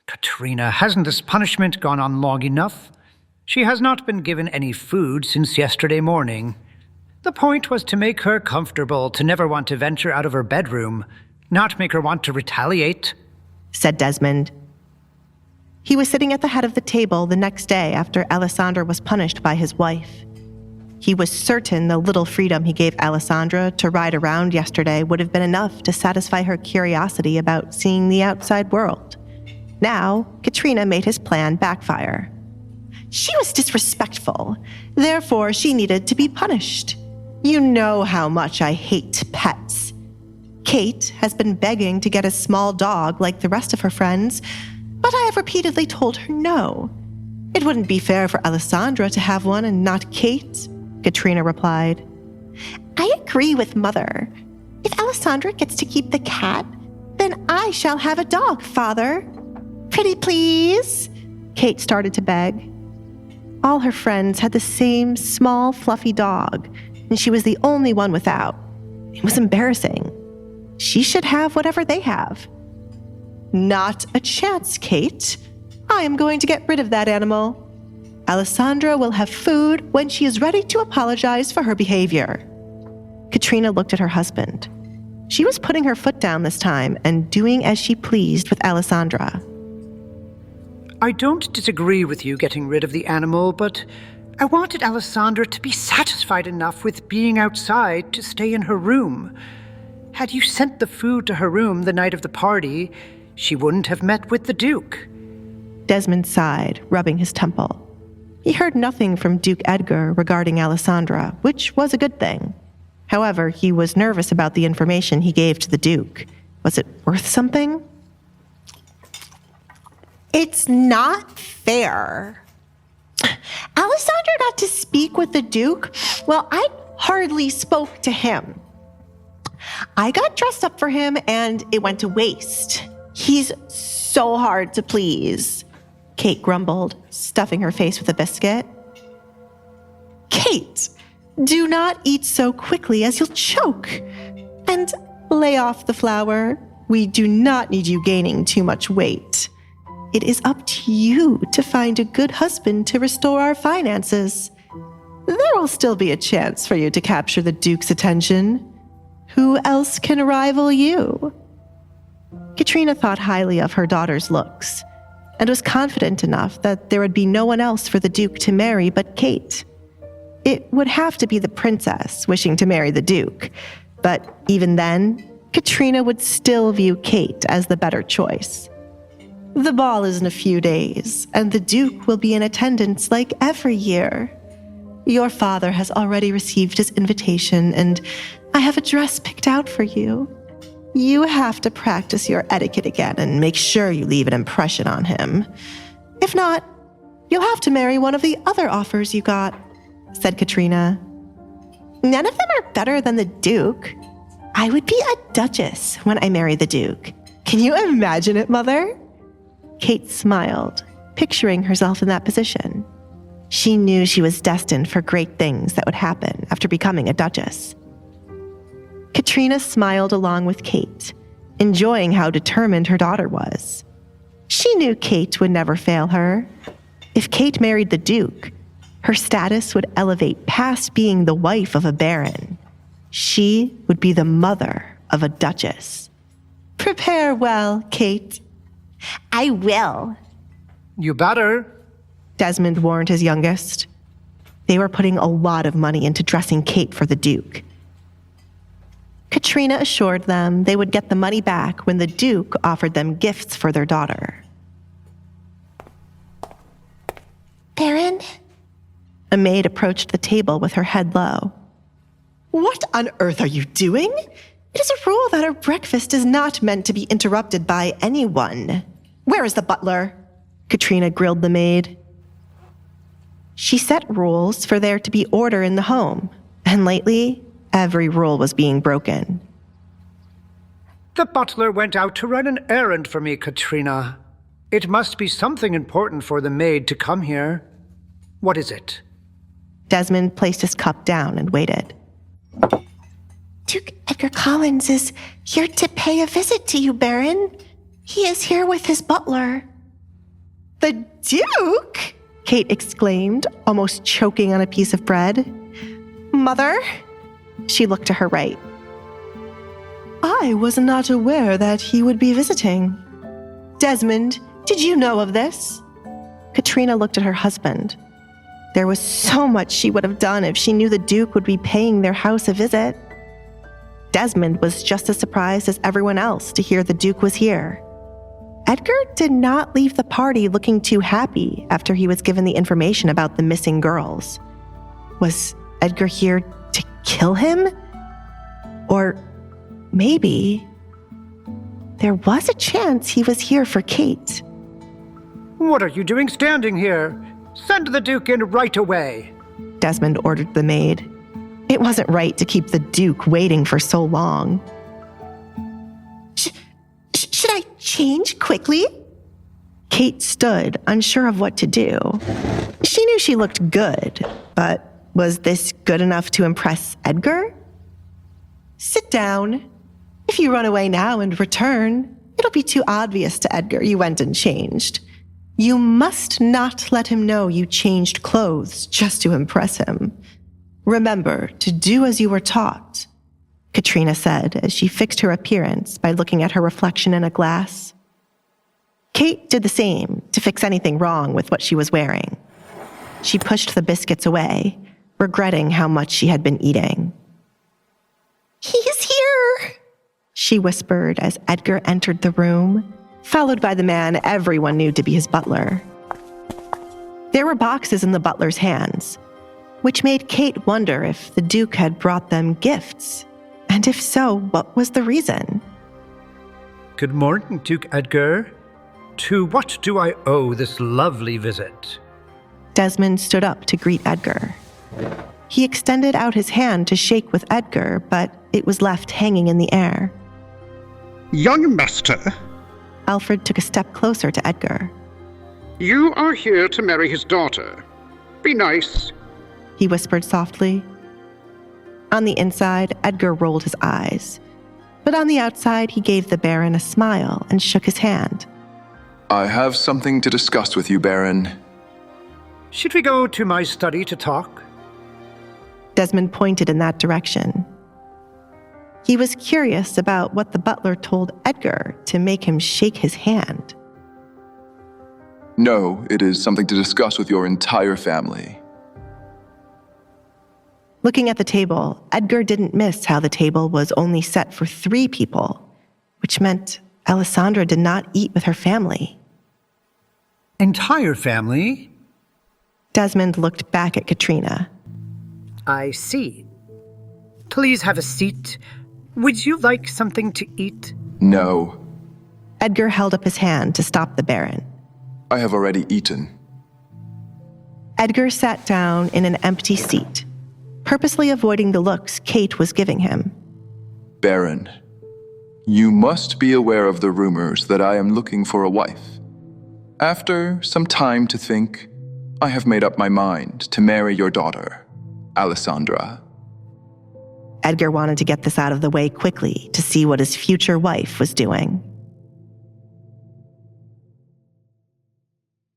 Katrina, hasn't this punishment gone on long enough? She has not been given any food since yesterday morning. The point was to make her comfortable, to never want to venture out of her bedroom, not make her want to retaliate, said Desmond. He was sitting at the head of the table the next day after Allesandra was punished by his wife. He was certain the little freedom he gave Allesandra to ride around yesterday would have been enough to satisfy her curiosity about seeing the outside world. Now, Katrina made his plan backfire. She was disrespectful, therefore she needed to be punished. You know how much I hate pets. Kate has been begging to get a small dog like the rest of her friends, but I have repeatedly told her no. It wouldn't be fair for Allesandra to have one and not Kate, Katrina replied. I agree with Mother. If Allesandra gets to keep the cat, then I shall have a dog, Father. Pretty please, Kate started to beg. All her friends had the same small, fluffy dog, and she was the only one without. It was embarrassing. She should have whatever they have. Not a chance, Kate. I am going to get rid of that animal. Allesandra will have food when she is ready to apologize for her behavior. Katrina looked at her husband. She was putting her foot down this time and doing as she pleased with Allesandra. I don't disagree with you getting rid of the animal, but I wanted Allesandra to be satisfied enough with being outside to stay in her room. Had you sent the food to her room the night of the party, she wouldn't have met with the Duke. Desmond sighed, rubbing his temple. He heard nothing from Duke Edgar regarding Allesandra, which was a good thing. However, he was nervous about the information he gave to the Duke. Was it worth something? It's not fair. Allesandra got to speak with the Duke. Well, I hardly spoke to him. I got dressed up for him and it went to waste. He's so hard to please, Kate grumbled, stuffing her face with a biscuit. Kate, do not eat so quickly as you'll choke. And lay off the flour. We do not need you gaining too much weight. It is up to you to find a good husband to restore our finances. There will still be a chance for you to capture the Duke's attention. Who else can rival you? Katrina thought highly of her daughter's looks and was confident enough that there would be no one else for the Duke to marry but Kate. It would have to be the princess wishing to marry the Duke, but even then, Katrina would still view Kate as the better choice. The ball is in a few days, and the Duke will be in attendance like every year. Your father has already received his invitation, and I have a dress picked out for you. You have to practice your etiquette again and make sure you leave an impression on him. If not, you'll have to marry one of the other offers you got, said Katrina. None of them are better than the Duke. I would be a duchess when I marry the Duke. Can you imagine it, Mother? Kate smiled, picturing herself in that position. She knew she was destined for great things that would happen after becoming a duchess. Katrina smiled along with Kate, enjoying how determined her daughter was. She knew Kate would never fail her. If Kate married the Duke, her status would elevate past being the wife of a baron. She would be the mother of a duchess. Prepare well, Kate. I will. You better, Desmond warned his youngest. They were putting a lot of money into dressing Kate for the Duke. Katrina assured them they would get the money back when the Duke offered them gifts for their daughter. Baron? A maid approached the table with her head low. What on earth are you doing? It is a rule that our breakfast is not meant to be interrupted by anyone. Where is the butler? Katrina grilled the maid. She set rules for there to be order in the home, and lately, every rule was being broken. The butler went out to run an errand for me, Katrina. It must be something important for the maid to come here. What is it? Desmond placed his cup down and waited. Duke Edgar Collins is here to pay a visit to you, Baron. He is here with his butler. The Duke? Kate exclaimed, almost choking on a piece of bread. Mother? She looked to her right. I was not aware that he would be visiting. Desmond, did you know of this? Katrina looked at her husband. There was so much she would have done if she knew the Duke would be paying their house a visit. Desmond was just as surprised as everyone else to hear the Duke was here. Edgar did not leave the party looking too happy after he was given the information about the missing girls. Was Edgar here to kill him? Or maybe there was a chance he was here for Kate. What are you doing standing here? Send the Duke in right away. Desmond ordered the maid. It wasn't right to keep the Duke waiting for so long. Should I change quickly? Kate stood, unsure of what to do. She knew she looked good, but was this good enough to impress Edgar? Sit down. If you run away now and return, it'll be too obvious to Edgar you went and changed. You must not let him know you changed clothes just to impress him. Remember to do as you were taught, Katrina said as she fixed her appearance by looking at her reflection in a glass. Kate did the same to fix anything wrong with what she was wearing. She pushed the biscuits away, regretting how much she had been eating. He's here, she whispered as Edgar entered the room, followed by the man everyone knew to be his butler. There were boxes in the butler's hands, which made Kate wonder if the Duke had brought them gifts, and if so, what was the reason? Good morning, Duke Edgar. To what do I owe this lovely visit? Desmond stood up to greet Edgar. He extended out his hand to shake with Edgar, but it was left hanging in the air. Young master, Alfred took a step closer to Edgar. you are here to marry his daughter. Be nice. He whispered softly. On the inside, Edgar rolled his eyes, but on the outside, he gave the Baron a smile and shook his hand. I have something to discuss with you, Baron. Should we go to my study to talk? Desmond pointed in that direction. He was curious about what the butler told Edgar to make him shake his hand. No, it is something to discuss with your entire family. Looking at the table, Edgar didn't miss how the table was only set for 3 people, which meant Allesandra did not eat with her family. Entire family? Desmond looked back at Katrina. I see. Please have a seat. Would you like something to eat? No, Edgar held up his hand to stop the Baron. I have already eaten. Edgar sat down in an empty seat, purposely avoiding the looks Kate was giving him. Baron, you must be aware of the rumors that I am looking for a wife. After some time to think, I have made up my mind to marry your daughter, Allesandra. Edgar wanted to get this out of the way quickly to see what his future wife was doing.